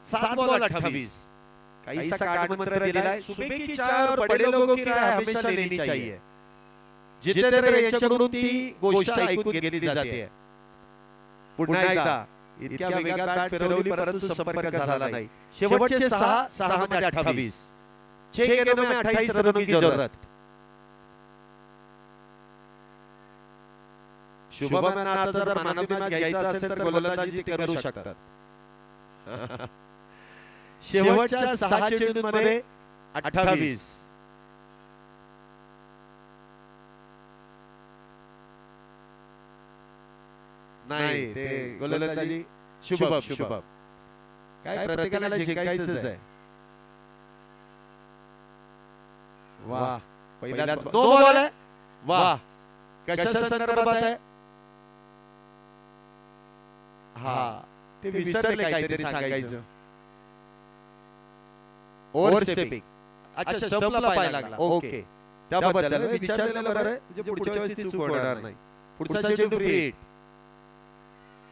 Speaker 1: 7 बॉल 28. कैसा काट मंत्र दिलाय. सुबह की चाय और बड़े लोगों की राय हमेशा लेनी चाहिए. जितेंद्र यांच्याकडून ती गोष्ट ऐकून घेतली जाते. पुन्हा एकदा इतक्या वेगात बॅट फिरवली परंतु संपर्क झाला नाही. शेवटचे 6 मध्ये 28. 6 गेंदों में 28 रनों की जरूरत. शुभमन आता जर मानवी मॅच घ्यायचा असेल तर गोलंदाजी ते करू शकतात. शेवटच्या 6 चेंडूंमध्ये 28. नाही ते गोलंदाजी शुभम. काय प्रत्येकाला जिंकायचंच आहे. वाह पहिलाच नो बॉल आहे. वाह कशा संदर्भात आहे. हा ते विसरले काहीतरी सांगायचं. Over stepping. अच्छा स्टंपला पाय लागला. ओके त्याबद्दल विचारलेलं बरं आहे. म्हणजे पुढच्या वेळेस ती चूक होणार नाही. पुढचा चेंडू फ्री.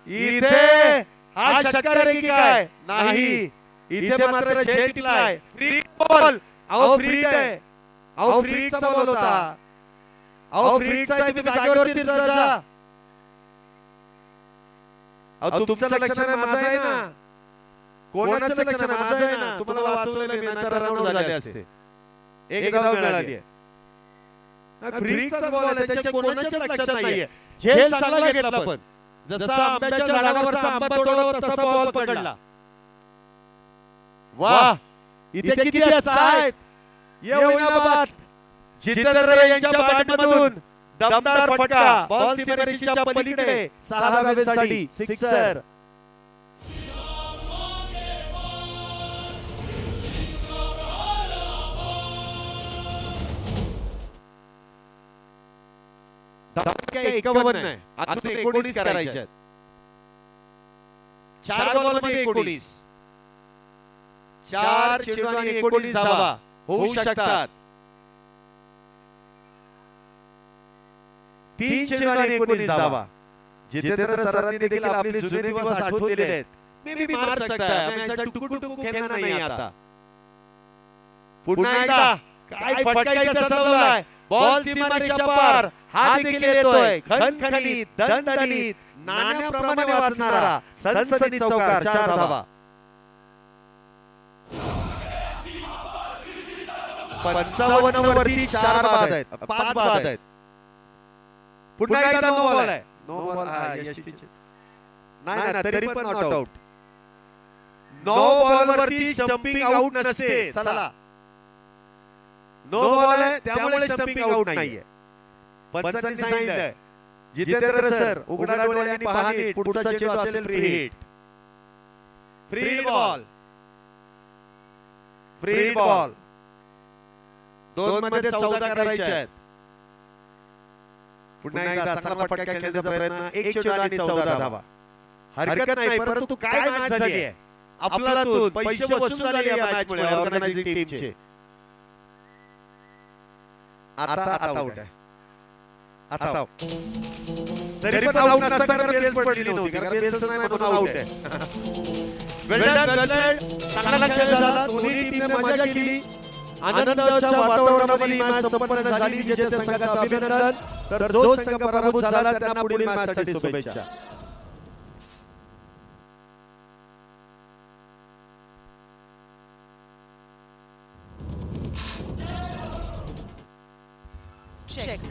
Speaker 1: इथे हा षटकार आहे की काय. नाही इथे मात्र झेल टिकलाय. Free ball. आउट फ्री आहे. आउट फ्रीचा बॉल होता. अहो फ्रीडचा आहे, तुम्ही जागेवरती जा. अहो तुमचं लक्षण आहे, माझं आहे ना. कोणाचं लक्षण आहे, माझं आहे ना. तुम्हाला वाचवलं मी नंतर रनआउट झाले असते. एक धाव मिळाली आहे. फ्रीडचा बॉल आहे, त्याच्या कोणाच्याच लक्षात नाहीये. झेल चांगला घेतला पण जसा आंब्याच्या झाडावरचा आंबा तोडावा तसा बॉल पकडला. वाह, इथे किती आहेत. ये होईना बात. जितेंद्र यांच्या बॅटमधून दमदार फटका, बॉल सीमारेषेच्या पलीकडे 6 धावांसाठी सिक्सर. धक्के 51 आहे, अजून 19 करायचे आहेत. 4 बॉलमध्ये 19, 4 चेंडू आणि 19 धावा होऊ शकतात. 3 चेंडू आणि 19 धावा. जितेंद्र सरांनी देखील आपले जुने दिवस आठवून दिले आहेत. मी भी मार सकता है, मैं ऐसा टुकू खेळना नहीं आता. पुन्हा एकदा काय फटका इथे चाललाय. बॉल सीमारेषा पार, हा देखील येतोय. खणखणीत, दणदणीत, नाण्याप्रमाणे वाचणारा सनसनीत चौकार. 4 धावा. 55 वरती 4 बाद आहेत, 5 बाद आहेत. पुन्हा एकदा नो बॉल आहे. नो बॉल नाही, तरी पण नॉट आउट. नो बॉल वरती स्टंपिंग आउट नसते. चला, नो बॉल आहे त्यामुळे स्टंपिंग आउट नाहीये. पंचांनी सांगितलं जितेंद्र सर उघडा डोळ्यांनी पहा नीट, पुढचा चेंडू असेल free hit. Free ball, free ball. 2 मध्ये 14 करायचे आहेत. पुन्हा एकदा चांगला फटका खेळण्याचा प्रयत्न. 1 चेंडू आणि 14 धावा. हरकत नाही, परंतु काय मॅच झाली आहे. आपल्यातून पैसे वसूल झाले या मॅच मुळे ऑर्गनायझिंग टीमचे. आता आउट आहे. आता तरी पण आउट नसताना बेल्स पडली नव्हती, कारण बेल्स नाही म्हणून आउट आहे. वेल डन. चांगला खेळ झाला. दोन्ही टीमने मजा केली. आनंदाच्या वातावरणामध्ये ही मॅच संपन्न झाली. जिथे संघाचं अभिनंदन, तर जो संघ पराभूत झाला त्यांना पुढील मॅचसाठी शुभेच्छा.
Speaker 2: Check.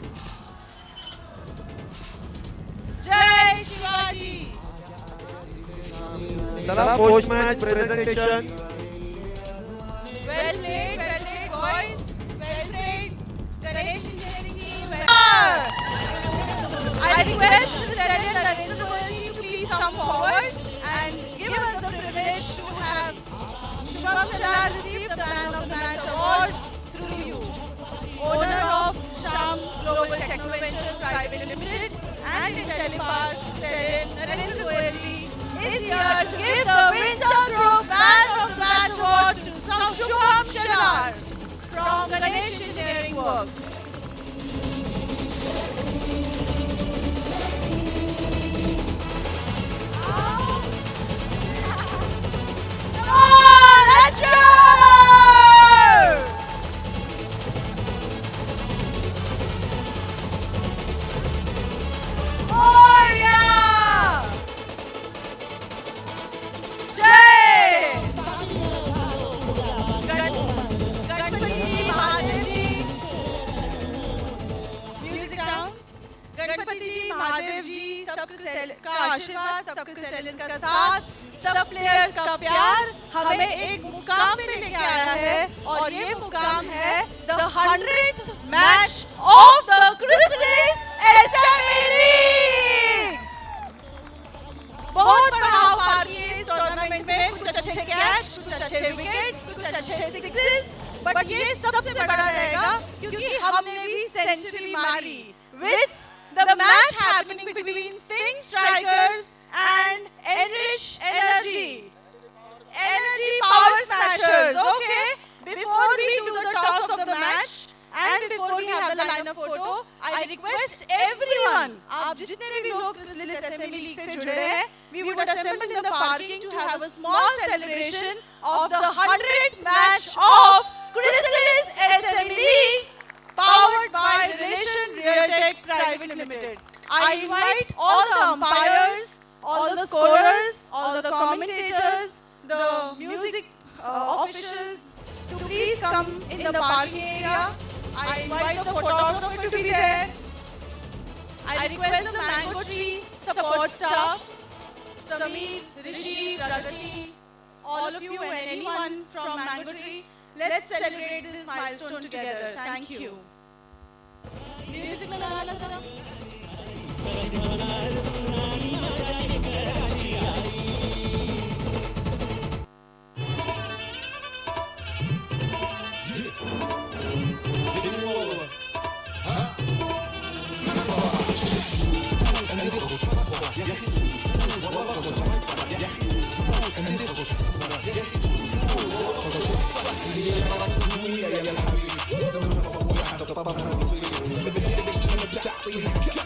Speaker 2: Jai Shivaji.
Speaker 1: चला post match presentation.
Speaker 2: Well played, boys. Well played. Ganesh Engineering team. I request Mr. Narendra Goyal to please come forward and give us the privilege to have Shubham Shalar receive the Man of the Match award through you. Owner of Sham Global Techno Ventures Private Limited and Telepark Steril, Narendra Goyal ji is here to give the Windsor Group Man of the Match award to Shubham Shalar from Ganesh Engineering Works. Come on, let's go! का आशीर्वाद, सबके सैलेंस का साथ, सब प्लेयर्स का प्यार हमें एक मुकाम पे लेके आया है और ये मुकाम है the 100th match of the Crystallis SME league. बहुत बड़ा हार किए इस टूर्नामेंट में, कुछ अच्छे कैच, कुछ अच्छे विकेट्स, कुछ अच्छे सिक्सेस, बट ये सबसे बड़ा रहेगा क्योंकि हमने भी सेंचुरी मारी with the match happening between Sphinx Strikers and Enrich Energy Power Smashers. Okay, before we do the toss of the match and before we have the lineup photo, I request everyone, आप जितने भी लोग क्रिस्टलिस एसएमई लीग से जुड़े हैं, we would assemble in the parking to have a small celebration of the 100th match of Crystallis SME League, powered by Relation Real I invite all the umpires, all the scorers, all the commentators, the music officials to please come in the parking area. I invite the photographer to be there. I request the Mango Tree support staff, Sameer, Rishi, Pragati, all of you and anyone from Mango Tree. Let's celebrate this milestone together. Thank you. Music लगाना जरा.
Speaker 3: يا حبيبي